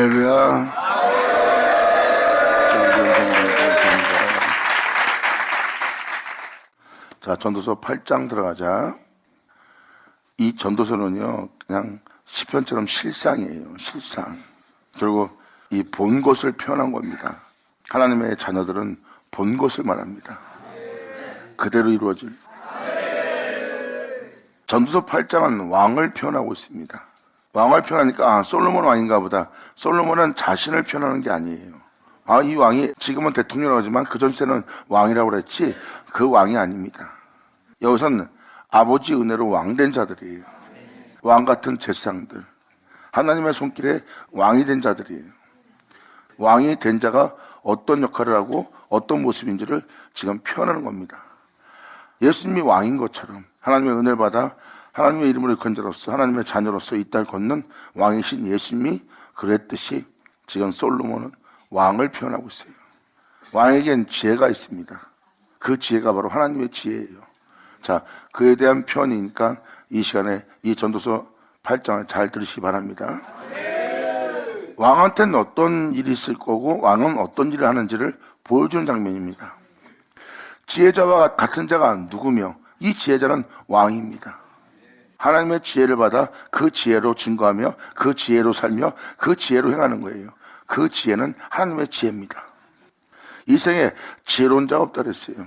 할렐루야. 자, 전도서 8장 들어가자. 이 전도서는요, 그냥 시편처럼 실상이에요. 실상. 그리고 이 본 것을 표현한 겁니다. 하나님의 자녀들은 본 것을 말합니다. 그대로 이루어질. 전도서 8장은 왕을 표현하고 있습니다. 왕을 표현하니까 솔로몬 왕인가 보다. 솔로몬은 자신을 표현하는 게 아니에요. 이 왕이 지금은 대통령이라고 하지만 그 전세는 왕이라고 그랬지 그 왕이 아닙니다. 여기서는 아버지 은혜로 왕된 자들이에요. 왕 같은 제사장들, 하나님의 손길에 왕이 된 자들이에요. 왕이 된 자가 어떤 역할을 하고 어떤 모습인지를 지금 표현하는 겁니다. 예수님이 왕인 것처럼 하나님의 은혜를 받아 하나님의 이름으로 일컬은 자로서 하나님의 자녀로서 이 땅을 걷는 왕이신 예수님이 그랬듯이 지금 솔로몬은 왕을 표현하고 있어요. 왕에겐 지혜가 있습니다. 그 지혜가 바로 하나님의 지혜예요. 자, 그에 대한 표현이니까 이 시간에 이 전도서 8장을 잘 들으시기 바랍니다. 왕한테는 어떤 일이 있을 거고 왕은 어떤 일을 하는지를 보여주는 장면입니다. 지혜자와 같은 자가 누구며 이 지혜자는 왕입니다. 하나님의 지혜를 받아 그 지혜로 증거하며 그 지혜로 살며 그 지혜로 행하는 거예요. 그 지혜는 하나님의 지혜입니다. 이 생에 지혜로운 자가 없다 그랬어요.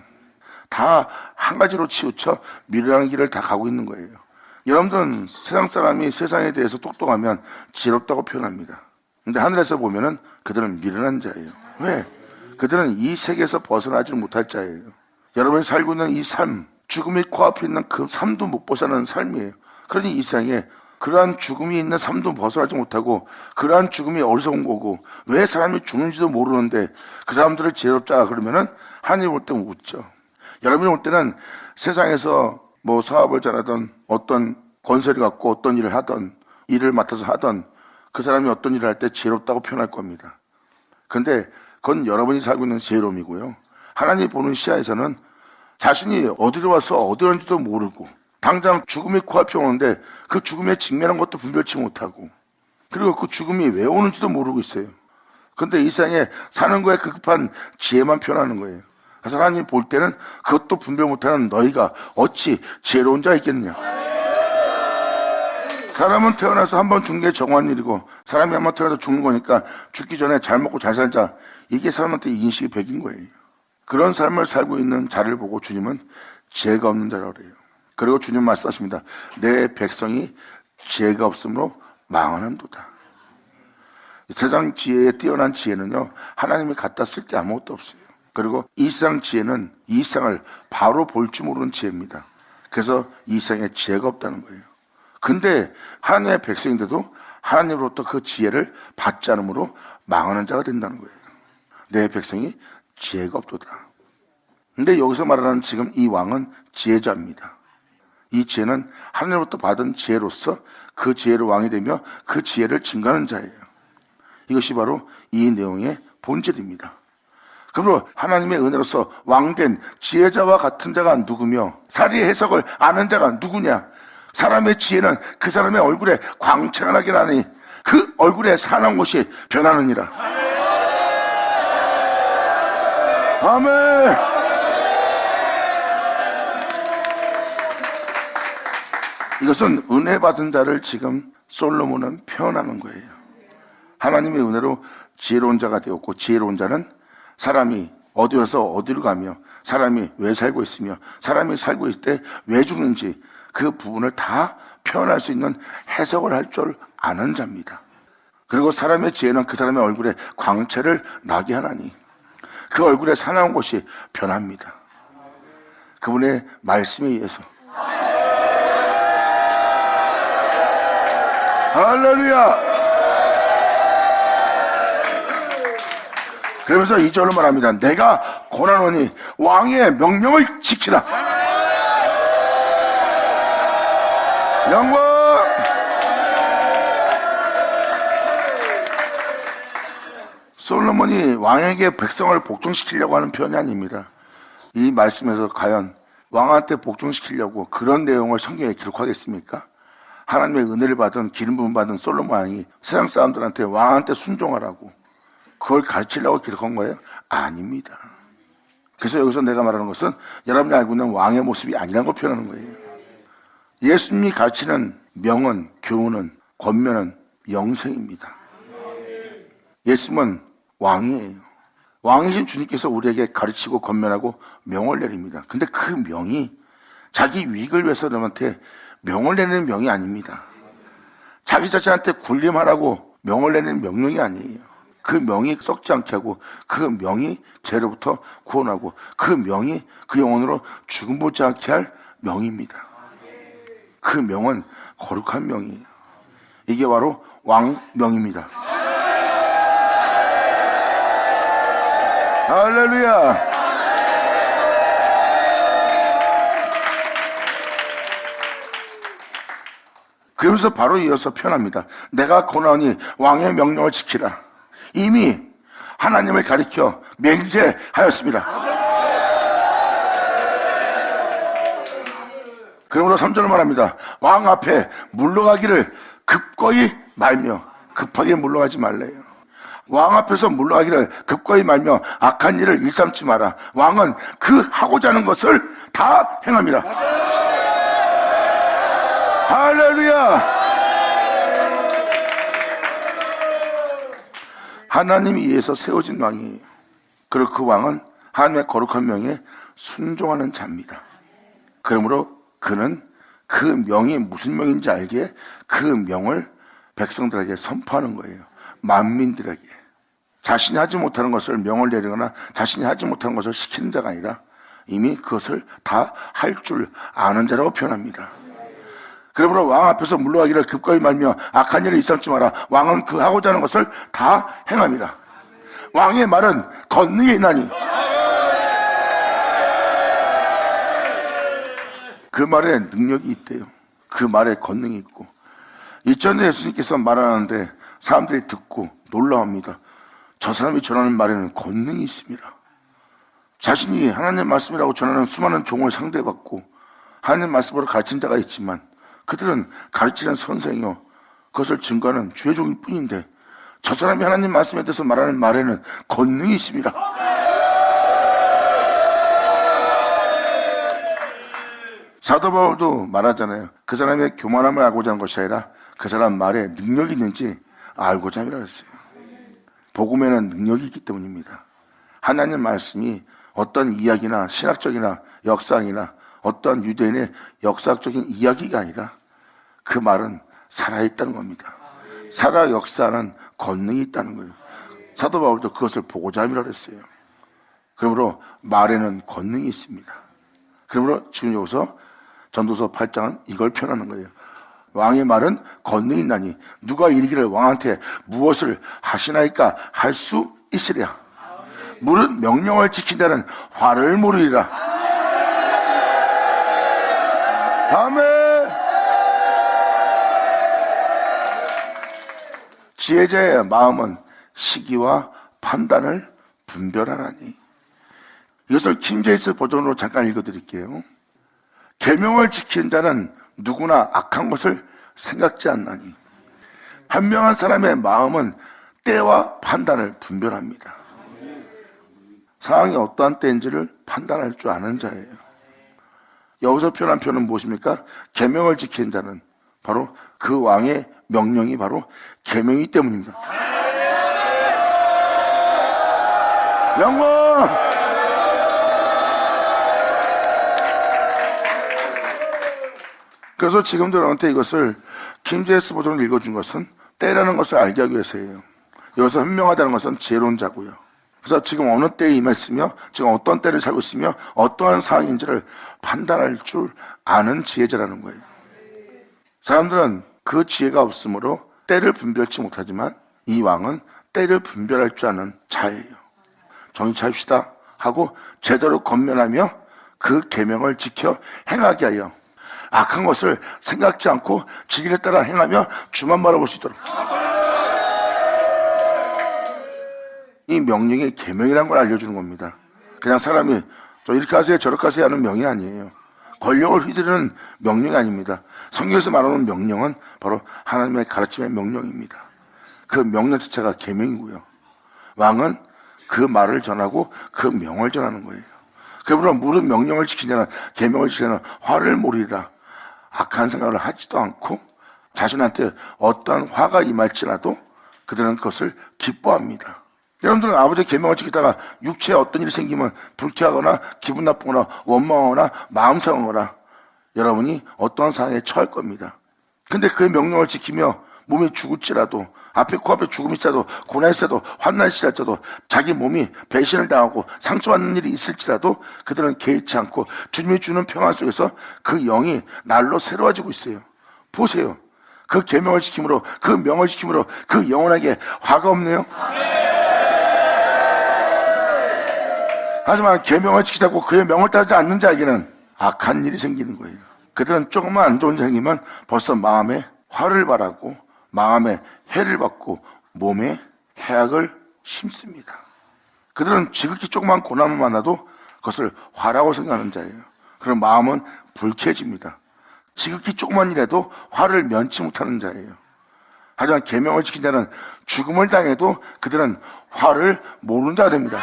다 한 가지로 치우쳐 미련한 길을 다 가고 있는 거예요. 여러분들은 세상 사람이 세상에 대해서 똑똑하면 지혜롭다고 표현합니다. 근데 하늘에서 보면은 그들은 미련한 자예요. 왜? 그들은 이 세계에서 벗어나지 못할 자예요. 여러분이 살고 있는 이 삶, 죽음이 코앞에 있는 그 삶도 못 벗어나는 삶이에요. 그러니 이 세상에 그러한 죽음이 있는 삶도 벗어나지 못하고 그러한 죽음이 어디서 온 거고 왜 사람이 죽는지도 모르는데 그 사람들을 지혜롭자 그러면은 하나님 볼 때 웃죠. 여러분이 볼 때는 세상에서 뭐 사업을 잘하던 어떤 권세를 갖고 어떤 일을 하던 일을 맡아서 하던 그 사람이 어떤 일을 할 때 지혜롭다고 표현할 겁니다. 근데 그건 여러분이 살고 있는 지혜로움이고요. 하나님 보는 시야에서는 자신이 어디로 와서 어디로 온지도 모르고 당장 죽음이 코앞에 오는데 그 죽음에 직면한 것도 분별치 못하고 그리고 그 죽음이 왜 오는지도 모르고 있어요. 근데 이 세상에 사는 거에 급한 지혜만 표현하는 거예요. 그래서 하나님 볼 때는 그것도 분별 못하는 너희가 어찌 지혜로운 자 있겠느냐. 사람은 태어나서 한 번 죽는 게 정한 일이고 사람이 한 번 태어나서 죽는 거니까 죽기 전에 잘 먹고 잘 살자. 이게 사람한테 인식이 백인 거예요. 그런 삶을 살고 있는 자를 보고 주님은 지혜가 없는 자라고 그래요. 그리고 주님 말씀하십니다. 내 백성이 지혜가 없으므로 망하는도다. 세상 지혜에 뛰어난 지혜는요, 하나님이 갖다 쓸 게 아무것도 없어요. 그리고 이 세상 지혜는 이 세상을 바로 볼 줄 모르는 지혜입니다. 그래서 이 세상에 지혜가 없다는 거예요. 근데 하나님의 백성인데도 하나님으로부터 그 지혜를 받지 않으므로 망하는 자가 된다는 거예요. 내 백성이 지혜가 없도다. 근데 여기서 말하는 지금 이 왕은 지혜자입니다. 이 지혜는 하나님으로부터 받은 지혜로서 그 지혜로 왕이 되며 그 지혜를 증가하는 자예요. 이것이 바로 이 내용의 본질입니다. 그러므로 하나님의 은혜로서 왕된 지혜자와 같은 자가 누구며 사리의 해석을 아는 자가 누구냐. 사람의 지혜는 그 사람의 얼굴에 광채가 나게 하니 그 얼굴에 사나운 것이 변하느니라. 아멘. 이것은 은혜 받은 자를 지금 솔로몬은 표현하는 거예요. 하나님의 은혜로 지혜로운 자가 되었고 지혜로운 자는 사람이 어디 와서 어디로 가며 사람이 왜 살고 있으며 사람이 살고 있을 때 왜 죽는지 그 부분을 다 표현할 수 있는 해석을 할 줄 아는 자입니다. 그리고 사람의 지혜는 그 사람의 얼굴에 광채를 나게 하나니 그 얼굴에 사나운 것이 변합니다. 그분의 말씀에 의해서. 할렐루야. 그러면서 2절로 말합니다. 내가 고난하노니 왕의 명령을 지키라. 영광. 솔로몬이 왕에게 백성을 복종시키려고 하는 표현이 아닙니다. 이 말씀에서 과연 왕한테 복종시키려고 그런 내용을 성경에 기록하겠습니까? 하나님의 은혜를 받은 기름 부음 받은 솔로몬 왕이 세상 사람들한테 왕한테 순종하라고 그걸 가르치려고 기록한 거예요? 아닙니다. 그래서 여기서 내가 말하는 것은 여러분이 알고 있는 왕의 모습이 아니라는 걸 표현하는 거예요. 예수님이 가르치는 명은, 교훈은, 권면은 영생입니다. 예수님은 왕이에요. 왕이신 주님께서 우리에게 가르치고 권면하고 명을 내립니다. 근데 그 명이 자기 유익을 위해서 여러분한테 명을 내리는 명이 아닙니다. 자기 자신한테 군림하라고 명을 내리는 명령이 아니에요. 그 명이 썩지 않게 하고 그 명이 죄로부터 구원하고 그 명이 그 영혼으로 죽음 보지 않게 할 명입니다. 그 명은 거룩한 명이에요. 이게 바로 왕명입니다. 할렐루야. 그러면서 바로 이어서 표현합니다. 내가 고나오니 왕의 명령을 지키라. 이미 하나님을 가리켜 맹세하였습니다. 그러므로 3절을 말합니다. 왕 앞에 물러가기를 급거이 말며, 급하게 물러가지 말래요. 왕 앞에서 물러가기를 급거이 말며 악한 일을 일삼지 마라. 왕은 그 하고자 하는 것을 다 행합니다. 할렐루야. 하나님이 위해서 세워진 왕이에요. 그리고 그 왕은 하나님의 거룩한 명에 순종하는 자입니다. 그러므로 그는 그 명이 무슨 명인지 알기에 그 명을 백성들에게 선포하는 거예요. 만민들에게. 자신이 하지 못하는 것을 명을 내리거나 자신이 하지 못하는 것을 시키는 자가 아니라 이미 그것을 다 할 줄 아는 자라고 표현합니다. 그러므로 왕 앞에서 물러가기를 급거이 말며 악한 일을 일삼지 마라. 왕은 그 하고자 하는 것을 다 행함이라. 왕의 말은 권능이 있나니 그 말에 능력이 있대요. 그 말에 권능이 있고. 이전에 예수님께서 말하는데 사람들이 듣고 놀라웁니다. 저 사람이 전하는 말에는 권능이 있습니다. 자신이 하나님의 말씀이라고 전하는 수많은 종을 상대받고 하나님의 말씀으로 가르친 자가 있지만 그들은 가르치는 선생이요 그것을 증거하는 주의 종일 뿐인데 저 사람이 하나님 말씀에 대해서 말하는 말에는 권능이 있습니다. 사도 바울도 말하잖아요. 그 사람의 교만함을 알고자 하는 것이 아니라 그 사람 말에 능력이 있는지 알고자 함이라 했어요. 복음에는 능력이 있기 때문입니다. 하나님 말씀이 어떤 이야기나 신학적이나 역사학이나 어떤 유대인의 역사학적인 이야기가 아니라 그 말은 살아있다는 겁니다. 살아 역사하는 권능이 있다는 거예요. 사도 바울도 그것을 보고자 함이라 했어요. 그러므로 말에는 권능이 있습니다. 그러므로 지금 여기서 전도서 8장은 이걸 표현하는 거예요. 왕의 말은 권능이 있나니 누가 이르기를 왕한테 무엇을 하시나이까 할 수 있으랴. 무릇 명령을 지킨다는 화를 모르리라. 아멘. 지혜자의 마음은 시기와 판단을 분별하나니. 이것을 킹제임스 버전으로 잠깐 읽어드릴게요. 계명을 지키는 자는 누구나 악한 것을 생각지 않나니 현명한 사람의 마음은 때와 판단을 분별합니다. 상황이 어떠한 때인지를 판단할 줄 아는 자예요. 여기서 표현한 표현은 무엇입니까? 계명을 지키는 자는 바로 그 왕의 명령이 바로 계명이기 때문입니다. 영광! 그래서 지금도 여러분한테 이것을 킹제임스 버전을 읽어준 것은 때라는 것을 알게 하기 위해서예요. 여기서 현명하다는 것은 지혜로운 자고요. 그래서 지금 어느 때에 임했으며 지금 어떤 때를 살고 있으며 어떠한 상황인지를 판단할 줄 아는 지혜자라는 거예요. 사람들은 그 지혜가 없으므로 때를 분별치 못하지만 이 왕은 때를 분별할 줄 아는 자예요. 정신 차립시다 하고 제대로 권면하며 그 계명을 지켜 행하게 하여 악한 것을 생각지 않고 지기를 따라 행하며 주만 바라볼 수 있도록. 이 명령이 계명이라는 걸 알려주는 겁니다. 그냥 사람이 저 이렇게 하세요 저렇게 하세요 하는 명이 아니에요. 권력을 휘두르는 명령이 아닙니다. 성경에서 말하는 명령은 바로 하나님의 가르침의 명령입니다. 그 명령 자체가 계명이고요. 왕은 그 말을 전하고 그 명을 전하는 거예요. 그러므로 무릇 명령을 지키냐는 계명을 지키냐는 화를 모르리라. 악한 생각을 하지도 않고 자신한테 어떠한 화가 임할지라도 그들은 그것을 기뻐합니다. 여러분들은 아버지의 계명을 지키다가 육체에 어떤 일이 생기면 불쾌하거나 기분 나쁘거나 원망하거나 마음 상하거나 여러분이 어떠한 상황에 처할 겁니다. 근데 그 명령을 지키며 몸이 죽을지라도 앞에 코앞에 죽음이 있어도 고난이 있어도 환난이 있어도 자기 몸이 배신을 당하고 상처받는 일이 있을지라도 그들은 개의치 않고 주님이 주는 평안 속에서 그 영이 날로 새로워지고 있어요. 보세요. 그 계명을 지킴으로 그 명을 지킴으로 그 영혼에게 화가 없네요. 하지만 계명을 지키자고 그의 명을 따르지 않는 자에게는 악한 일이 생기는 거예요. 그들은 조금만 안 좋은 일이 생기면 벌써 마음에 화를 바라고 마음에 해를 받고 몸에 해악을 심습니다. 그들은 지극히 조그만 고난을 만나도 그것을 화라고 생각하는 자예요. 그럼 마음은 불쾌해집니다. 지극히 조그만 일에도 화를 면치 못하는 자예요. 하지만 계명을 지킨 자는 죽음을 당해도 그들은 화를 모르는 자가 됩니다.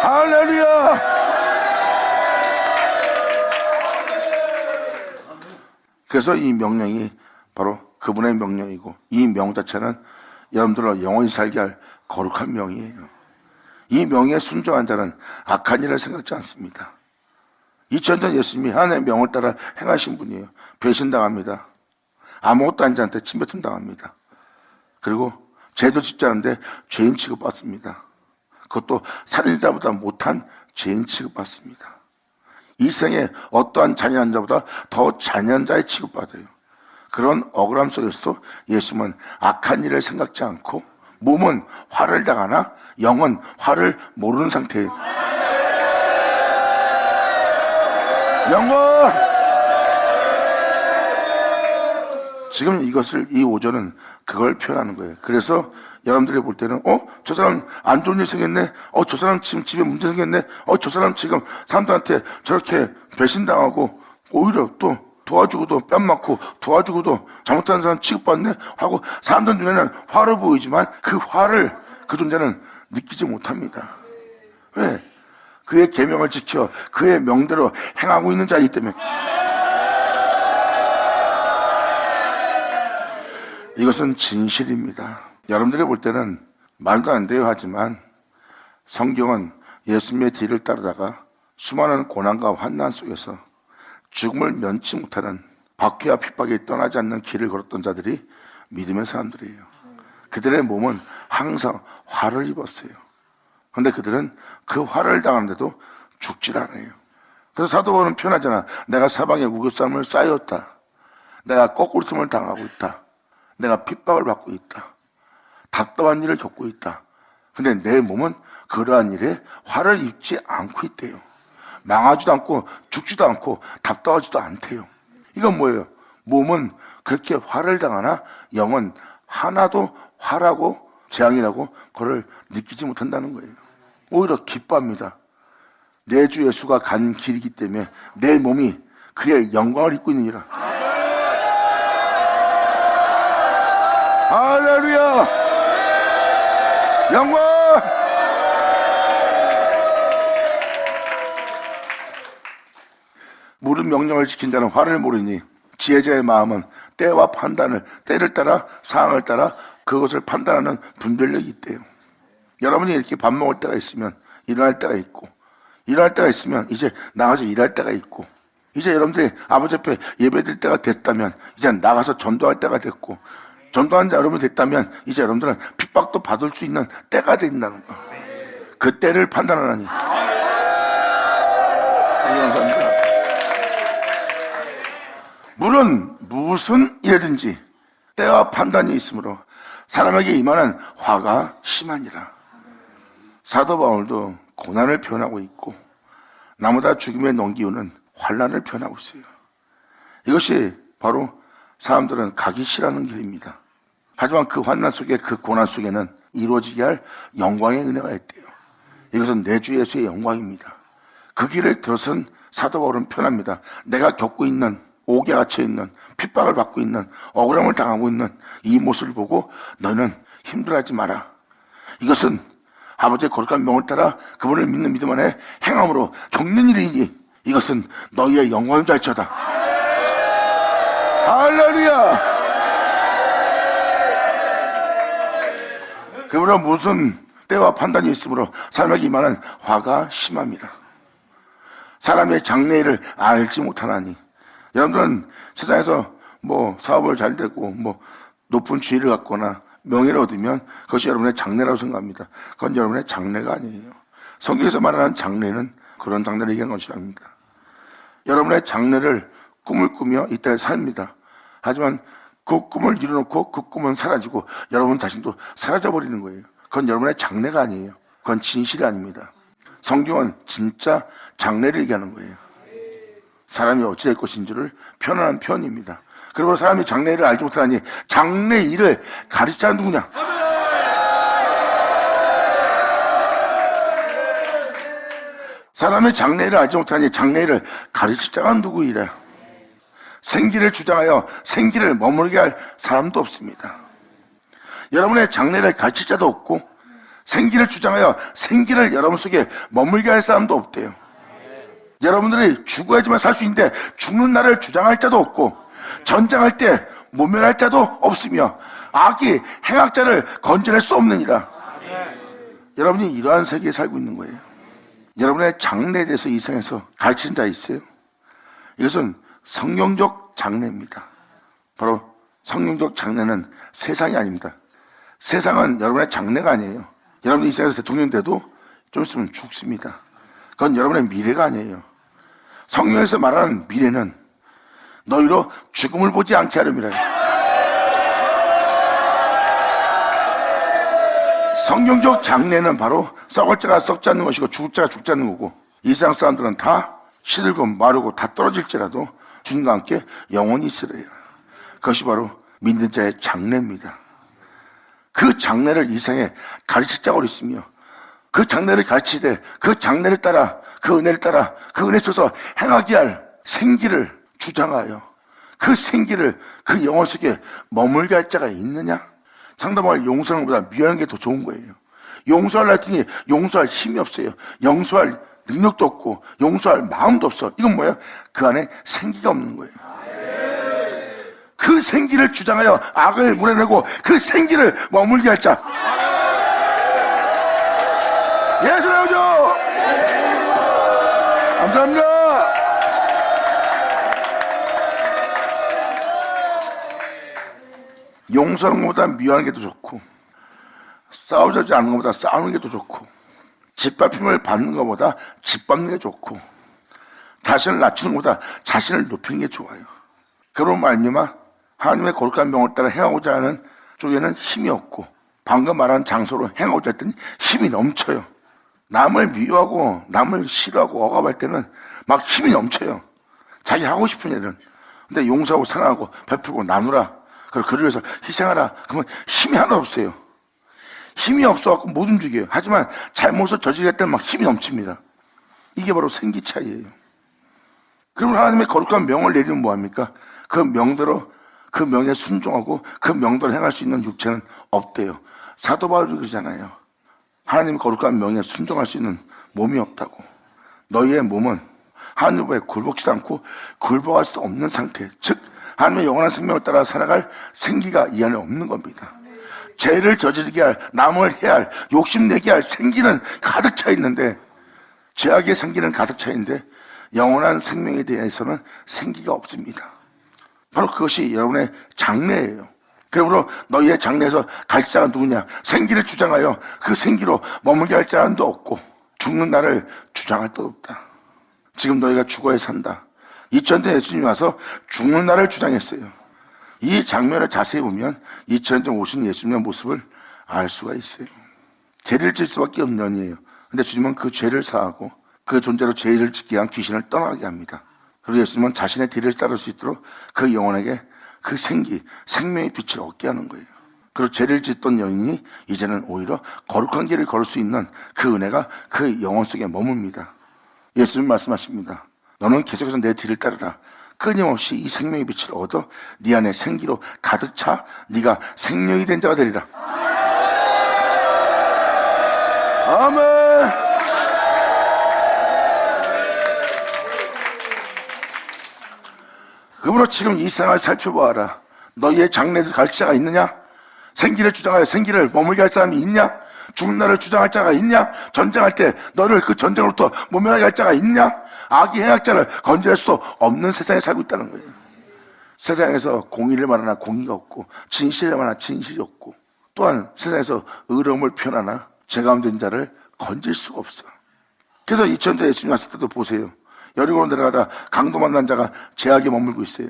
할렐루야! 그래서 이 명령이 바로 그분의 명령이고 이 명 자체는 여러분들을 영원히 살게 할 거룩한 명이에요. 이 명에 순종한 자는 악한 일을 생각지 않습니다. 2000년 예수님이 하나님의 명을 따라 행하신 분이에요. 배신당합니다. 아무것도 아닌 자한테 침뱉음 당합니다. 그리고 죄도 짓지 않은데 죄인 취급받습니다. 그것도 살인자보다 못한 죄인 취급받습니다. 이 생에 어떠한 잔인한 자보다 더 잔인한 자의 취급받아요. 그런 억울함 속에서도 예수님은 악한 일을 생각지 않고 몸은 화를 당하나 영은 화를 모르는 상태예요. 영원! 지금 이것을 이 5절은 그걸 표현하는 거예요. 그래서 여러분들이 볼 때는 저 사람 안 좋은 일 생겼네. 저 사람 지금 집에 문제 생겼네. 저 사람 지금 사람들한테 저렇게 배신당하고 오히려 또 도와주고도 뺨 맞고 도와주고도 잘못하는 사람 취급받네 하고 사람들 눈에는 화를 보이지만 그 화를 그 존재는 느끼지 못합니다. 왜? 그의 계명을 지켜 그의 명대로 행하고 있는 자이기 때문에. 이것은 진실입니다. 여러분들이 볼 때는 말도 안 돼요 하지만 성경은 예수님의 뒤를 따르다가 수많은 고난과 환난 속에서 죽음을 면치 못하는 박해와 핍박에 떠나지 않는 길을 걸었던 자들이 믿음의 사람들이에요. 그들의 몸은 항상 화를 입었어요. 그런데 그들은 그 화를 당하는데도 죽질 않아요. 그래서 사도 바울은 표현하잖아. 내가 사방에 우겨쌈을 쌓였다. 내가 거꾸로 틈을 당하고 있다. 내가 핍박을 받고 있다. 답답한 일을 겪고 있다. 근데 내 몸은 그러한 일에 화를 입지 않고 있대요. 망하지도 않고 죽지도 않고 답답하지도 않대요. 이건 뭐예요? 몸은 그렇게 화를 당하나 영은 하나도 화라고 재앙이라고 그걸 느끼지 못한다는 거예요. 오히려 기뻐합니다. 내 주 예수가 간 길이기 때문에 내 몸이 그의 영광을 입고 있느니라. 할렐루야! 영광! 무릇 명령을 지킨 자는 화를 모르니 지혜자의 마음은 때와 판단을 때를 따라 상황을 따라 그것을 판단하는 분별력이 있대요. 여러분이 이렇게 밥 먹을 때가 있으면 일어날 때가 있고 일어날 때가 있으면 이제 나가서 일할 때가 있고 이제 여러분들이 아버지 앞에 예배드릴 때가 됐다면 이제 나가서 전도할 때가 됐고 전도한 자 여러분이 됐다면 이제 여러분들은 핍박도 받을 수 있는 때가 된다는 거. 그 때를 판단하라니. 감사합니다. 물은 무슨 일이든지 때와 판단이 있으므로 사람에게 임하는 화가 심하니라. 사도 바울도 고난을 표현하고 있고 나보다 죽음에 넘기우는 환난을 표현하고 있어요. 이것이 바로 사람들은 가기 싫어하는 길입니다. 하지만 그 환난 속에 그 고난 속에는 이루어지게 할 영광의 은혜가 있대요. 이것은 내 주 예수의 영광입니다. 그 길을 들어선 사도 바울은 편합니다. 내가 겪고 있는, 옥에 갇혀 있는, 핍박을 받고 있는, 억울함을 당하고 있는 이 모습을 보고 너는 힘들어하지 마라. 이것은 아버지의 거룩한 명을 따라 그분을 믿는 믿음 안에 행함으로 겪는 일이니 이것은 너희의 영광인 줄 알지어다. 할렐루야. 그러므로 무슨 때와 판단이 있으므로 사람에게 임하는 화가 심합니다. 사람의 장래일을 알지 못하나니. 여러분들은 세상에서 뭐 사업을 잘 되고 뭐 높은 지위를 갖거나 명예를 얻으면 그것이 여러분의 장래라고 생각합니다. 그건 여러분의 장래가 아니에요. 성경에서 말하는 장래는 그런 장래를 얘기하는 것이 아닙니다. 여러분의 장래를 꿈을 꾸며 이 땅에 삽니다. 하지만 그 꿈을 이뤄놓고 그 꿈은 사라지고 여러분 자신도 사라져버리는 거예요. 그건 여러분의 장래가 아니에요. 그건 진실이 아닙니다. 성경은 진짜 장래를 얘기하는 거예요. 사람이 어찌 될 것인지를 표현하는 표현입니다. 그리고 사람이 장래를 알지 못하니 장래 일을 가르치자는 누구냐? 사람의 장래를 알지 못하니 장래를 가르칠 자가 누구이래? 생기를 주장하여 생기를 머무르게 할 사람도 없습니다. 여러분의 장래를 가르칠 자도 없고 생기를 주장하여 생기를 여러분 속에 머물게 할 사람도 없대요. 여러분들이 죽어야지만 살 수 있는데 죽는 날을 주장할 자도 없고 전쟁할 때 모면할 자도 없으며 악이 행악자를 건져낼 수 없느니라. 여러분이 이러한 세계에 살고 있는 거예요. 여러분의 장래에 대해서 이 세상에서 가르치는 자 있어요? 이것은 성경적 장래입니다. 바로 성경적 장래는 세상이 아닙니다. 세상은 여러분의 장래가 아니에요. 여러분이 이 세상에서 대통령 돼도 좀 있으면 죽습니다. 그건 여러분의 미래가 아니에요. 성경에서 말하는 미래는 너희로 죽음을 보지 않게 하려니라. 성경적 장래는 바로 썩을 자가 썩지 않는 것이고 죽을 자가 죽지 않는 거고 이 세상 사람들은 다 시들고 마르고 다 떨어질지라도 주님과 함께 영원히 있으리라. 그것이 바로 믿는 자의 장래입니다. 그 장래를 이 세상에 가르칠 자가 어디 있으며 그 장래를 가르치되 그 장래를 따라 그 은혜를 따라 그 은혜 속에서 행하게 할 생기를 주장하여 그 생기를 그 영혼 속에 머물게 할 자가 있느냐? 상담할 용서하는 것보다 미워하는 게 더 좋은 거예요. 용서하려 했더니 용서할 힘이 없어요. 용서할 능력도 없고 용서할 마음도 없어. 이건 뭐예요? 그 안에 생기가 없는 거예요. 그 생기를 주장하여 악을 물어내고 그 생기를 머물게 할 자. 예수 나오죠. 감사합니다. 용서하는 것보다 미워하는 게 더 좋고 싸우지 않는 것보다 싸우는 게 더 좋고 짓밟힘을 받는 것보다 짓밟는 게 좋고 자신을 낮추는 것보다 자신을 높이는 게 좋아요. 그런 말미암아 하나님의 거룩한 명을 따라 행하고자 하는 쪽에는 힘이 없고 방금 말한 장소로 행하고자 했더니 힘이 넘쳐요. 남을 미워하고 남을 싫어하고 억압할 때는 막 힘이 넘쳐요. 자기 하고 싶은 일은. 근데 용서하고 사랑하고 베풀고 나누라. 그리고 그를 위해서 희생하라. 그러면 힘이 하나도 없어요. 힘이 없어갖고 못 움직여요. 하지만 잘못을 저지를 때는 막 힘이 넘칩니다. 이게 바로 생기 차이예요. 그러면 하나님의 거룩한 명을 내리면 뭐합니까? 그 명대로 그 명에 순종하고 그 명대로 행할 수 있는 육체는 없대요. 사도 바울이 그러잖아요. 하나님의 거룩한 명에 순종할 수 있는 몸이 없다고. 너희의 몸은 하나님의 굴복지도 않고 굴복할 수도 없는 상태. 즉 하나님의 영원한 생명을 따라 살아갈 생기가 이 안에 없는 겁니다. 죄를 저지르게 할, 남을 해야 할, 욕심내게 할 생기는 가득 차 있는데 죄악의 생기는 가득 차 있는데 영원한 생명에 대해서는 생기가 없습니다. 바로 그것이 여러분의 장래예요. 그러므로 너희의 장래에서 갈 자가 누구냐? 생기를 주장하여 그 생기로 머물게 할 자는 도 없고 죽는 날을 주장할 도 없다. 지금 너희가 죽어야 산다. 2000년 예수님이 와서 죽는 날을 주장했어요. 이 장면을 자세히 보면 2000년 전 오신 예수님의 모습을 알 수가 있어요. 죄를 질 수밖에 없는 년이에요. 근데 주님은 그 죄를 사하고 그 존재로 죄를 짓게 한 귀신을 떠나게 합니다. 그리고 예수님은 자신의 뒤를 따를 수 있도록 그 영혼에게 그 생기, 생명의 빛을 얻게 하는 거예요. 그리고 죄를 짓던 여인이 이제는 오히려 거룩한 길을 걸을 수 있는 그 은혜가 그 영혼 속에 머뭅니다. 예수님 말씀하십니다. 너는 계속해서 내 뒤를 따르라. 끊임없이 이 생명의 빛을 얻어 네 안에 생기로 가득 차 네가 생명이 된 자가 되리라. 아멘. 그러므로 지금 이 생활을 살펴보아라. 너희의 장래에서 갈 자가 있느냐? 생기를 주장하여 생기를 머물게 할 사람이 있냐? 죽는 날을 주장할 자가 있냐? 전쟁할 때 너를 그 전쟁으로부터 모면하게 할 자가 있냐? 악의 행악자를 건져낼 수도 없는 세상에 살고 있다는 거예요. 세상에서 공의를 말하나 공의가 없고 진실을 말하나 진실이 없고 또한 세상에서 의로움을 표현하나 죄가운된 자를 건질 수가 없어. 그래서 2000년 예수님 왔을 때도 보세요. 여리고로 내려가다 강도 만난 자가 죄악에 머물고 있어요.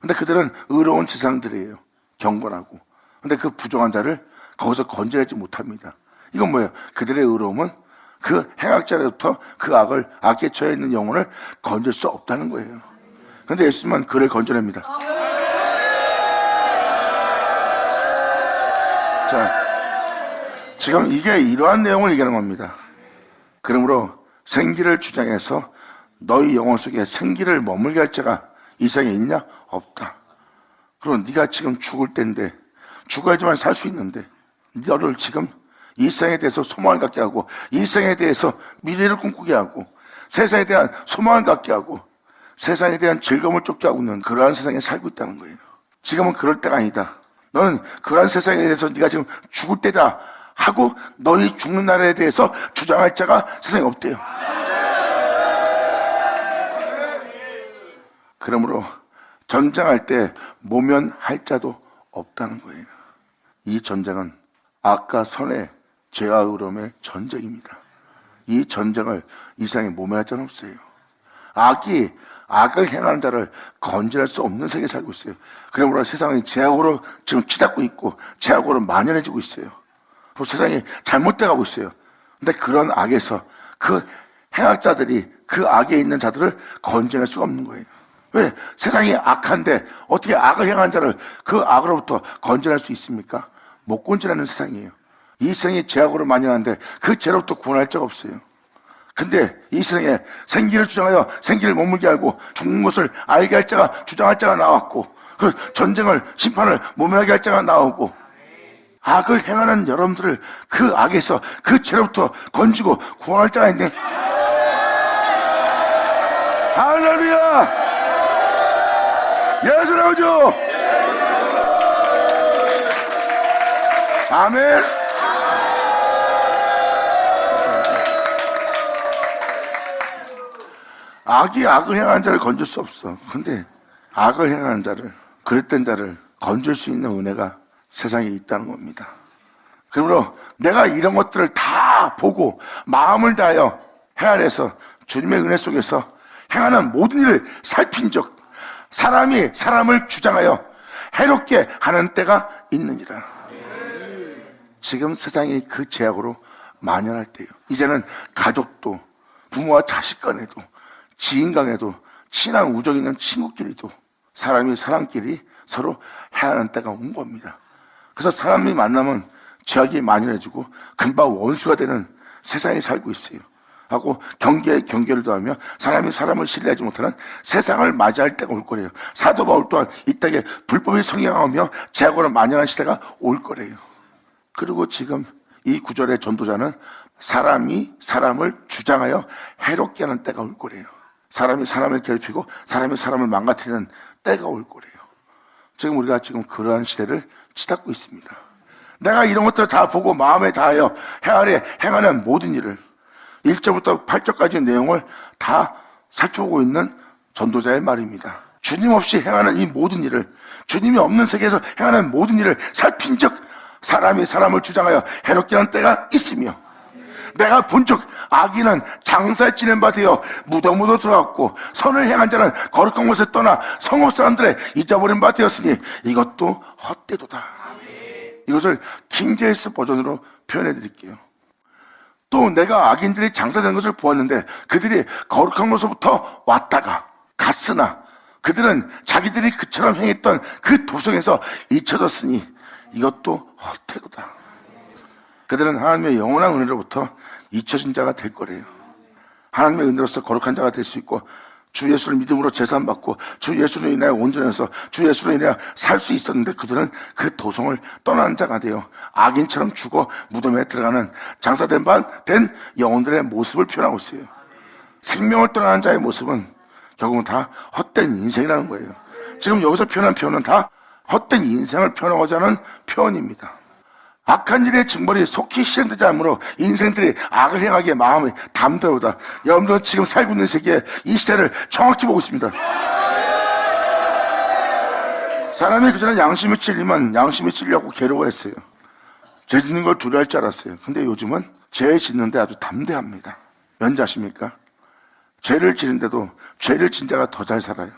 근데 그들은 의로운 세상들이에요. 경건하고. 근데 그 부정한 자를 거기서 건져내지 못합니다. 이건 뭐예요? 그들의 의로움은 그 행악자로부터 그 악에 처해 있는 영혼을 건질 수 없다는 거예요. 근데 예수님은 그를 건져냅니다. 자, 지금 이게 이러한 내용을 얘기하는 겁니다. 그러므로 생기를 주장해서 너희 영혼 속에 생기를 머물게 할 자가 이 세상에 있냐? 없다. 그럼 네가 지금 죽을 때인데 죽어야지만 살 수 있는데 너를 지금 이 세상에 대해서 소망을 갖게 하고 이 세상에 대해서 미래를 꿈꾸게 하고 세상에 대한 소망을 갖게 하고 세상에 대한 즐거움을 쫓게 하고 있는 그러한 세상에 살고 있다는 거예요. 지금은 그럴 때가 아니다. 너는 그러한 세상에 대해서 네가 지금 죽을 때다 하고 너희 죽는 날에 대해서 주장할 자가 세상에 없대요. 그러므로 전쟁할 때 모면할 자도 없다는 거예요. 이 전쟁은 악과 선의 죄와 의로움의 전쟁입니다. 이 전쟁을 이 세상에 모면할 자는 없어요. 악이 악을 행하는 자를 건져낼 수 없는 세계에 살고 있어요. 그러므로 세상이 죄악으로 지금 치닫고 있고 죄악으로 만연해지고 있어요. 그리고 세상이 잘못돼 가고 있어요. 근데 그런 악에서 그 행악자들이 그 악에 있는 자들을 건져낼 수가 없는 거예요. 왜? 세상이 악한데 어떻게 악을 행하는 자를 그 악으로부터 건져낼 수 있습니까? 못 건져내는 세상이에요. 이 세상이 죄악으로 만연한데 그 죄로부터 구원할 자가 없어요. 근데 이 세상에 생기를 주장하여 생기를 머물게 하고 죽는 것을 알게 할 자가 주장할 자가 나왔고 그 전쟁을 심판을 모면하게 할 자가 나오고 악을 행하는 여러분들을 그 악에서 그 죄로부터 건지고 구원할 자가 있네. 할렐루야! 예수 나오죠? 아멘. 악이 악을 행하는 자를 건질 수 없어. 근데 악을 행하는 자를, 그릇된 자를 건질 수 있는 은혜가 세상에 있다는 겁니다. 그러므로 내가 이런 것들을 다 보고 마음을 다하여 헤아려서 주님의 은혜 속에서 행하는 모든 일을 살핀 적 사람이 사람을 주장하여 해롭게 하는 때가 있느니라. 지금 세상이 그 죄악으로 만연할 때요. 이제는 가족도 부모와 자식 간에도 지인 간에도 친한 우정 있는 친구끼리도 사람이 사람끼리 서로 해하는 때가 온 겁니다. 그래서 사람이 만나면 죄악이 만연해지고 금방 원수가 되는 세상에 살고 있어요. 하고 경계에 경계를 더하며 사람이 사람을 신뢰하지 못하는 세상을 맞이할 때가 올 거래요. 사도 바울 또한 이 땅에 불법이 성행하며 죄악으로 만연한 시대가 올 거래요. 그리고 지금 이 구절의 전도자는 사람이 사람을 주장하여 해롭게 하는 때가 올 거래요. 사람이 사람을 괴롭히고 사람이 사람을 망가뜨리는 때가 올 거래요. 지금 우리가 지금 그러한 시대를 치닫고 있습니다. 내가 이런 것들을 다 보고 마음에 다하여 헤아려 행하는 모든 일을 1절부터 8절까지의 내용을 다 살펴보고 있는 전도자의 말입니다. 주님 없이 행하는 이 모든 일을, 주님이 없는 세계에서 행하는 모든 일을 살핀 적 사람이 사람을 주장하여 해롭게 하는 때가 있으며 내가 본즉 악인은 장사에 찌는 바 되어 무덤으로 들어갔고 선을 행한 자는 거룩한 곳에 떠나 성읍 사람들의 잊어버린 바 되었으니 이것도 헛되도다. 이것을 킹제임스 버전으로 표현해 드릴게요. 또 내가 악인들이 장사되는 것을 보았는데 그들이 거룩한 곳으로부터 왔다가 갔으나 그들은 자기들이 그처럼 행했던 그 도성에서 잊혀졌으니 이것도 헛되도다. 그들은 하나님의 영원한 은혜로부터 잊혀진 자가 될 거래요. 하나님의 은혜로서 거룩한 자가 될 수 있고, 주 예수를 믿음으로 제사받고 주 예수로 인하여 온전해서 주 예수로 인하여 살 수 있었는데, 그들은 그 도성을 떠나는 자가 되어 악인처럼 죽어 무덤에 들어가는 장사된 바 된 영혼들의 모습을 표현하고 있어요. 생명을 떠나는 자의 모습은 결국은 다 헛된 인생이라는 거예요. 지금 여기서 표현한 표현은 다 헛된 인생을 표현하고자 하는 표현입니다. 악한 일의 징벌이 속히 실행되지 않으므로 인생들이 악을 행하기에 마음이 담대하다. 여러분들은 지금 살고 있는 세계에 이 시대를 정확히 보고 있습니다. 사람이 그전에 양심이 찔리면 양심이 찔려고 괴로워했어요. 죄 짓는 걸 두려워할 줄 알았어요. 근데 요즘은 죄 짓는데 아주 담대합니다. 왠지 아십니까? 죄를 지는데도 죄를 진 자가 더 잘 살아요.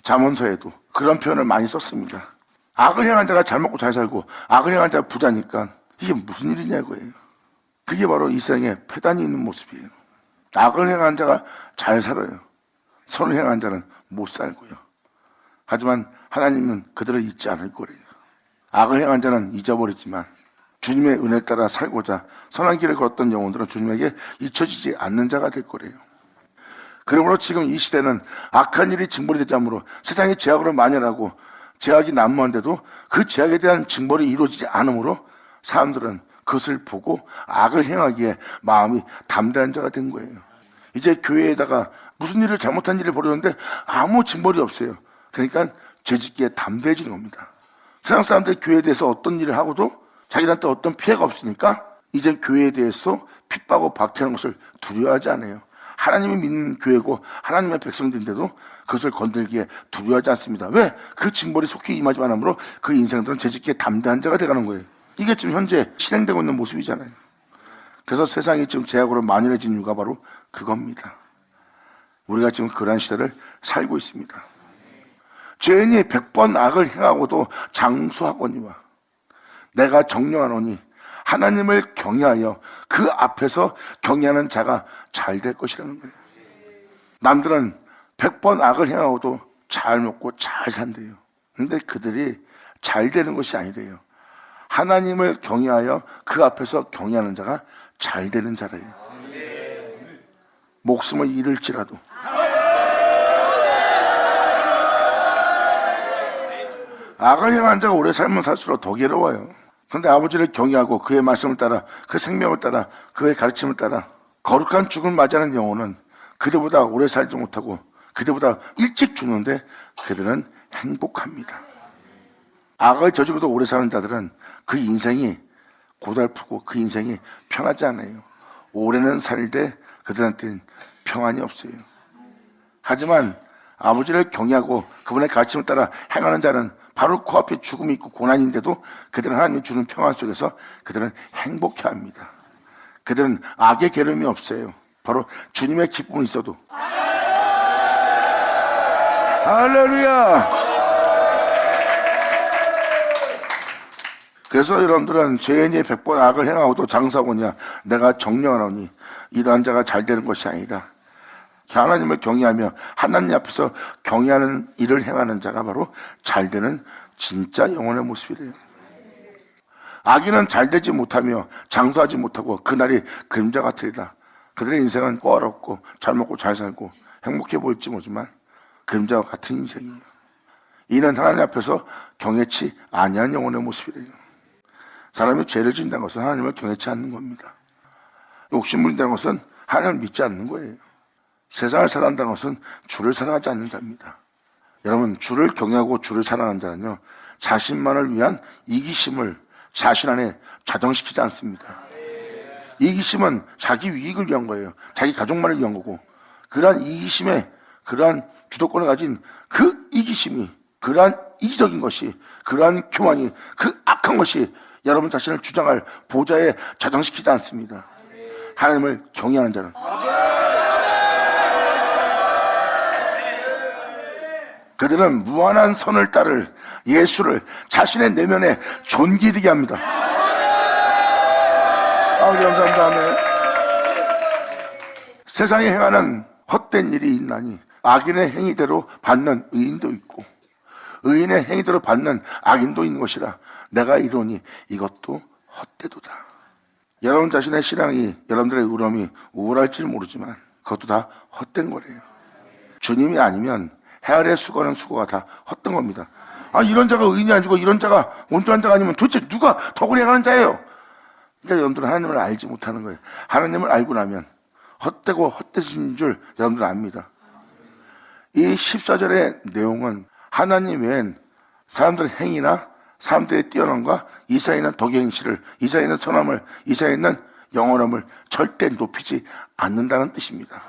잠언서에도 그런 표현을 많이 썼습니다. 악을 행한 자가 잘 먹고 잘 살고 악을 행한 자가 부자니까 이게 무슨 일이냐고요. 그게 바로 이 세상에 패단이 있는 모습이에요. 악을 행한 자가 잘 살아요. 선을 행한 자는 못 살고요. 하지만 하나님은 그들을 잊지 않을 거래요. 악을 행한 자는 잊어버리지만 주님의 은혜를 따라 살고자 선한 길을 걸었던 영혼들은 주님에게 잊혀지지 않는 자가 될 거래요. 그러므로 지금 이 시대는 악한 일이 징벌이 되지 않으므로 세상이 죄악으로 만연하고 죄악이 난무한데도 그 죄악에 대한 징벌이 이루어지지 않으므로 사람들은 그것을 보고 악을 행하기에 마음이 담대한 자가 된 거예요. 이제 교회에다가 무슨 일을 잘못한 일을 벌였는데 아무 징벌이 없어요. 그러니까 죄짓기에 담대해지는 겁니다. 세상 사람들이 교회에 대해서 어떤 일을 하고도 자기한테 어떤 피해가 없으니까 이제 교회에 대해서 핍박하고 박해하는 것을 두려워하지 않아요. 하나님이 믿는 교회고 하나님의 백성들인데도 그것을 건들기에 두려워하지 않습니다. 왜? 그 징벌이 속히 임하지만 하므로 그 인생들은 죄짓기에 담대한 자가 되어가는 거예요. 이게 지금 현재 실행되고 있는 모습이잖아요. 그래서 세상이 지금 죄악으로 만연해진 이유가 바로 그겁니다. 우리가 지금 그러한 시대를 살고 있습니다. 죄인이 100번 악을 행하고도 장수하거니와 내가 정령하노니 하나님을 경외하여 그 앞에서 경외하는 자가 잘 될 것이라는 거예요. 남들은 100번 악을 행하고도 잘 먹고 잘 산대요. 근데 그들이 잘 되는 것이 아니래요. 하나님을 경외하여 그 앞에서 경외하는 자가 잘 되는 자래요. 목숨을 잃을지라도 악을 행한 자가 오래 살면 살수록 더 괴로워요. 그런데 아버지를 경외하고 그의 말씀을 따라 그 생명을 따라 그의 가르침을 따라 거룩한 죽음을 맞이하는 영혼은 그들보다 오래 살지 못하고 그들보다 일찍 죽는데 그들은 행복합니다. 악을 저지르고도 오래 사는 자들은 그 인생이 고달프고 그 인생이 편하지 않아요. 오래는 살되 그들한테는 평안이 없어요. 하지만 아버지를 경외하고 그분의 가르침을 따라 행하는 자는 바로 코앞에 죽음이 있고 고난인데도 그들은 하나님이 주는 평안 속에서 그들은 행복해합니다. 그들은 악의 괴로움이 없어요. 바로 주님의 기쁨이 있어도. 할렐루야. 그래서 여러분들은 죄인이 100번 악을 행하고도 장사하거냐 내가 정령하노니 이러한 자가 잘 되는 것이 아니라 하나님을 경외하며 하나님 앞에서 경외하는 일을 행하는 자가 바로 잘 되는 진짜 영혼의 모습이래요. 악인은 잘 되지 못하며 장수하지 못하고 그날이 그림자 같으리라. 그들의 인생은 호화롭고 잘 먹고 잘 살고 행복해 보일지 모르지만 그림자와 같은 인생이에요. 이는 하나님 앞에서 경외치 아니한 영혼의 모습이래요. 사람이 죄를 짓는다는 것은 하나님을 경외치 않는 겁니다. 욕심부린다는 것은 하나님을 믿지 않는 거예요. 세상을 사랑한다는 것은 주를 사랑하지 않는 자입니다. 여러분, 주를 경외하고 주를 사랑하는 자는요, 자신만을 위한 이기심을 자신 안에 자정시키지 않습니다. 이기심은 자기 이익을 위한 거예요. 자기 가족만을 위한 거고, 그러한 이기심에 그러한 주도권을 가진 그 이기심이, 그러한 이기적인 것이, 그러한 교만이, 그 악한 것이 여러분 자신을 주장할 보좌에 자정시키지 않습니다. 하나님을 경외하는 자는 그들은 무한한 선을 따를 예수를 자신의 내면에 존귀되게 합니다. 아버지 감사합니다. 아멘. 세상에 행하는 헛된 일이 있나니 악인의 행위대로 받는 의인도 있고 의인의 행위대로 받는 악인도 있는 것이라 내가 이르노니 이것도 헛되도다. 여러분 자신의 신앙이, 여러분들의 의로움이 우월할지는 모르지만 그것도 다 헛된 거래요. 주님이 아니면 해 아래 수고하는 수고가 다 헛된 겁니다. 이런 자가 의인이 아니고 이런 자가 온전한 자가 아니면 도대체 누가 덕을 행하는 자예요? 그러니까 여러분들은 하나님을 알지 못하는 거예요. 하나님을 알고 나면 헛되고 헛되신 줄 여러분들은 압니다. 이 14절의 내용은 하나님 외엔 사람들의 행위나 사람들의 뛰어남과 이 사이에 있는 덕의 행실을, 이 사이에 있는 선함을, 이 사이에 있는 영원함을 절대 높이지 않는다는 뜻입니다.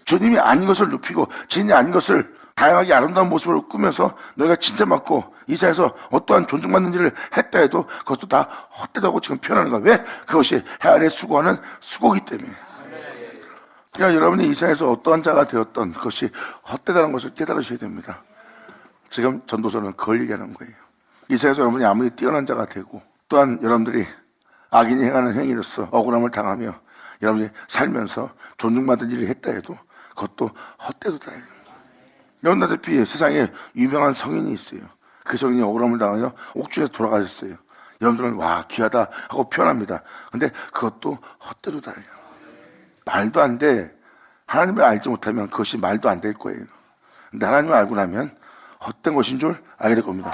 주님이 아닌 것을 높이고 진이 아닌 것을 다양하게 아름다운 모습으로 꾸며서 너희가 진짜 맞고 이 사회에서 어떠한 존중받는 일을 했다 해도 그것도 다 헛되다고 지금 표현하는 거야. 왜? 그것이 해 아래 수고하는 수고이기 때문에. 그러니까 여러분이 이 세상에서 어떠한 자가 되었던 그것이 헛되다는 것을 깨달으셔야 됩니다. 지금 전도서는 그걸 얘기하는 거예요. 이 세상에서 여러분이 아무리 뛰어난 자가 되고 또한 여러분들이 악인이 행하는 행위로서 억울함을 당하며 여러분이 살면서 존중받는 일을 했다 해도 그것도 헛되도다. 여러분들다시피 세상에 유명한 성인이 있어요. 그 성인이 억울함을 당하여 옥중에서 돌아가셨어요. 여러분들은 와 귀하다 하고 표현합니다. 근데 그것도 헛되도다. 말도 안 돼. 하나님을 알지 못하면 그것이 말도 안 될 거예요. 근데 하나님을 알고 나면 헛된 것인 줄 알게 될 겁니다.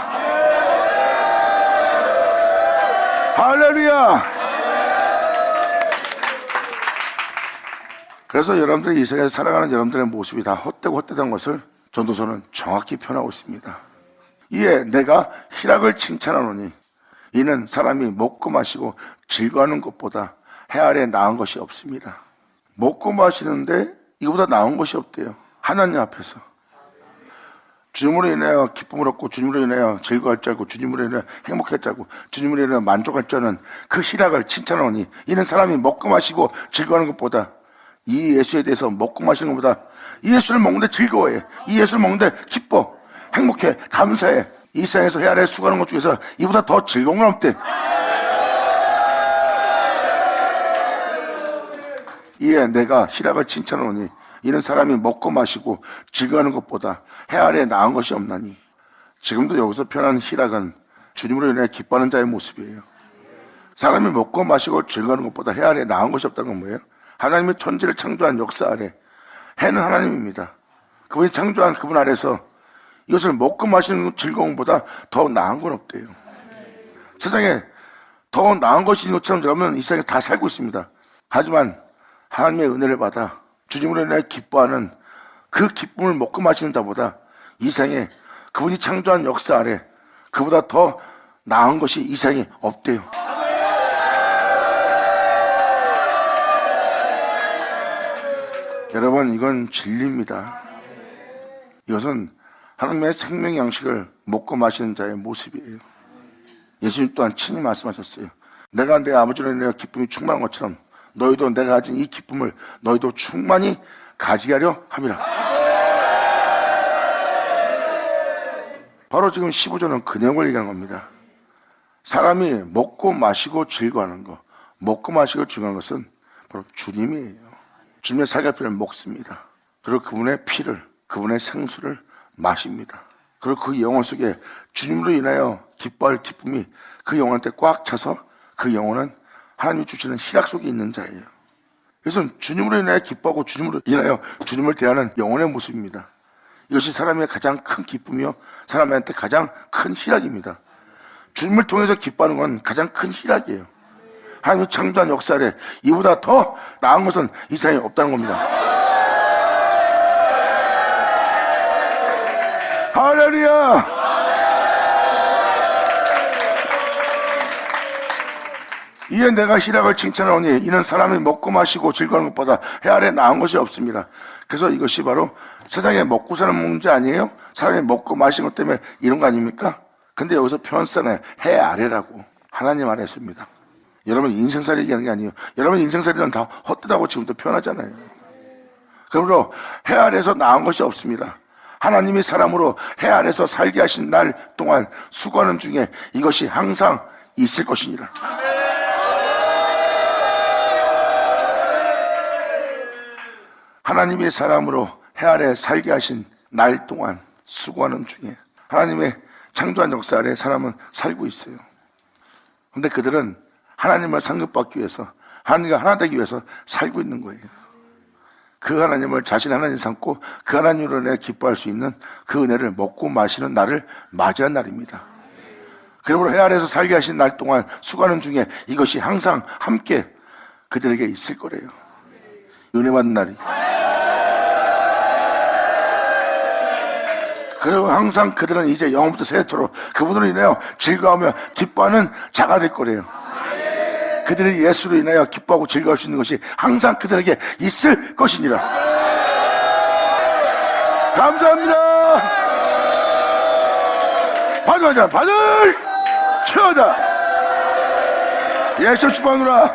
할렐루야! 그래서 여러분들이 이 세상에서 살아가는 여러분들의 모습이 다 헛되고 헛되다는 것을 전도서는 정확히 표현하고 있습니다. 이에 내가 희락을 칭찬하노니 이는 사람이 먹고 마시고 즐거워하는 것보다 해 아래 나은 것이 없습니다. 먹고 마시는데 이거보다 나은 것이 없대요. 하나님 앞에서. 주님으로 인하여 기쁨을 얻고 주님으로 인하여 즐거워할 줄 알고 주님으로 인하여 행복할 줄 알고 주님으로 인하여 만족할 줄 아는 그 희락을 칭찬하노니 이는 사람이 먹고 마시고 즐거워하는 것보다 이 예수에 대해서 먹고 마시는 것보다 이 예수를 먹는데 즐거워해. 이 예수를 먹는데 기뻐. 행복해. 감사해. 이 세상에서 해 아래 수고하는 것 중에서 이보다 더 즐거운 건 없대. 이에 내가 희락을 칭찬하노니 이는 사람이 먹고 마시고 즐거워하는 것보다 해 아래 나은 것이 없나니. 지금도 여기서 표현하는 희락은 주님으로 인해 기뻐하는 자의 모습이에요. 사람이 먹고 마시고 즐거워하는 것보다 해 아래 나은 것이 없다는 건 뭐예요? 하나님의 천지를 창조한 역사 아래 해는 하나님입니다. 그분이 창조한 그분 아래서 이것을 먹고 마시는 즐거움보다 더 나은 건 없대요. 세상에 더 나은 것이 있는 것처럼 여러분은 이 세상에 다 살고 있습니다. 하지만 하나님의 은혜를 받아 주님으로 인해 기뻐하는 그 기쁨을 먹고 마시는 자보다 이 세상에 그분이 창조한 역사 아래 그보다 더 나은 것이 이 세상에 없대요. 여러분, 이건 진리입니다. 이것은 하나님의 생명 양식을 먹고 마시는 자의 모습이에요. 예수님 또한 친히 말씀하셨어요. 내가 내 아버지로 인하여 기쁨이 충만한 것처럼 너희도 내가 가진 이 기쁨을 너희도 충만히 가지게 하려 함이라. 바로 지금 15절은 그 내용을 얘기하는 겁니다. 사람이 먹고 마시고 즐거워하는 것, 먹고 마시고 즐거워하는 것은 바로 주님이에요. 주님의 살갑이를 먹습니다. 그리고 그분의 피를, 그분의 생수를 마십니다. 그리고 그 영혼 속에 주님으로 인하여 기뻐할 기쁨이 그 영혼한테 꽉 차서 그 영혼은 하나님이 주시는 희락 속에 있는 자예요. 그래서 주님으로 인하여 기뻐하고 주님으로 인하여 주님을 대하는 영혼의 모습입니다. 이것이 사람의 가장 큰 기쁨이요 사람한테 가장 큰 희락입니다. 주님을 통해서 기뻐하는 건 가장 큰 희락이에요. 하나님이 창조한 역사에 이보다 더 나은 것은 이 세상에 없다는 겁니다. 할렐루야! 이에 내가 희락을 칭찬하오니 이는 사람이 먹고 마시고 즐거워하는 것보다 해 아래 나은 것이 없습니다. 그래서 이것이 바로 세상에 먹고 사는 문제 아니에요? 사람이 먹고 마시는 것 때문에 이런 거 아닙니까? 근데 여기서 표현 쓰잖아요. 해 아래라고. 하나님 아래였습니다. 여러분 인생살이 얘기하는 게 아니에요. 여러분 인생살이는 다 헛되다고 지금도 표현하잖아요. 그러므로 해 아래에서 나은 것이 없습니다. 하나님이 사람으로 해 아래에서 살게 하신 날 동안 수고하는 중에 이것이 항상 있을 것이니라. 하나님이 사람으로 해 아래 살게 하신 날 동안 수고하는 중에 하나님의 창조한 역사 아래 사람은 살고 있어요. 그런데 그들은 하나님을 상급받기 위해서 하나님과 하나 되기 위해서 살고 있는 거예요. 그 하나님을 자신 하나님 삼고 그 하나님으로 내가 기뻐할 수 있는 그 은혜를 먹고 마시는 날을 맞이한 날입니다. 그러므로 해 아래에서 살게 하신 날 동안 수고하는 중에 이것이 항상 함께 그들에게 있을 거래요. 은혜 받는 날이. 그리고 항상 그들은 이제 영원부터 세토록 그분으로 인하여 즐거워하며 기뻐하는 자가 될 거래요. 그들이 예수로 인하여 기뻐하고 즐거워할 수 있는 것이 항상 그들에게 있을 것이니라. 감사합니다. 받을 채워다. 예수 축복하노라.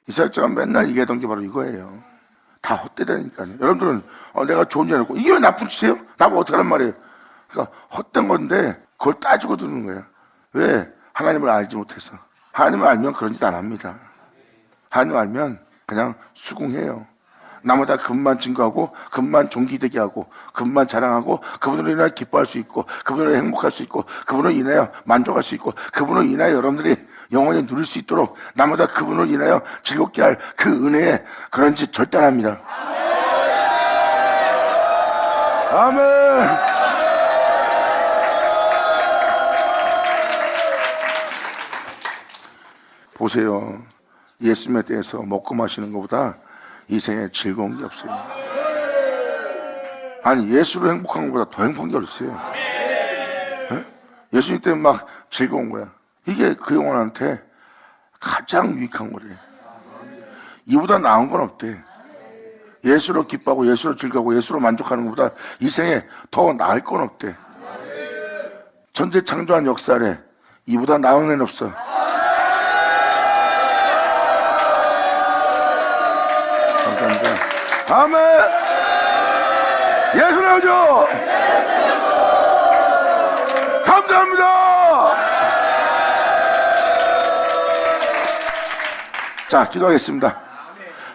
이스라엘자가 맨날 얘기하던 게 바로 이거예요. 다 헛되다니까요. 여러분들은 내가 좋은 줄 알고 이게 왜 나쁜 짓이에요? 나보고 어떡하란 말이에요. 그러니까 헛된 건데 그걸 따지고 두는 거예요. 왜? 하나님을 알지 못해서. 하나님을 알면 그런 짓 안 합니다. 하나님을 알면 그냥 수긍해요. 나마다 그분만 증거하고 그분만 존귀되게 하고 그분만 자랑하고 그분으로 인하여 기뻐할 수 있고 그분으로 행복할 수 있고 그분으로 인하여 만족할 수 있고 그분으로 인하여 여러분들이 영원히 누릴 수 있도록 나마다 그분으로 인하여 즐겁게 할 그 은혜에 그런 짓 절대 안 합니다. 아멘. 보세요. 예수님에 대해서 먹고 마시는 것보다 이 생에 즐거운 게 없어요. 아니 예수로 행복한 것보다 더 행복한 게 어딨어요. 네? 예수님 때문에 막 즐거운 거야. 이게 그 영혼한테 가장 유익한 거래. 이보다 나은 건 없대. 예수로 기뻐하고 예수로 즐거워하고 예수로 만족하는 것보다 이 생에 더 나을 건 없대. 전체 창조한 역사 아래 이보다 나은 애는 없어. 감사합니다. 아멘. 예수 나오죠. 감사합니다. 자, 기도하겠습니다.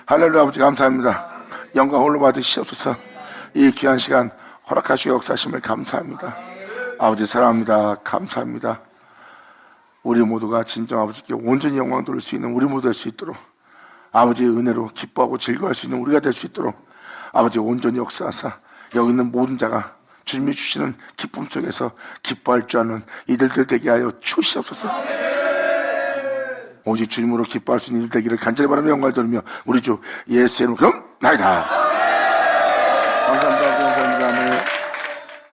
할렐루야. 아버지 감사합니다. 영광 홀로 받으시옵소서. 이 귀한 시간 허락하시고 역사하심을 감사합니다. 아버지 사랑합니다. 감사합니다. 우리 모두가 진정 아버지께 온전히 영광 돌릴 수 있는 우리 모두 될 수 있도록 아버지의 은혜로 기뻐하고 즐거워할 수 있는 우리가 될 수 있도록 아버지 온전히 역사하사 여기 있는 모든 자가 주님이 주시는 기쁨 속에서 기뻐할 줄 아는 이들들 되게 하여 주시옵소서. 오직 주님으로 기뻐할 수 있는 이들 되기를 간절히 바라며 영광을 돌리며 우리 주 예수의 이름으로 그럼 나이다. 감사합니다.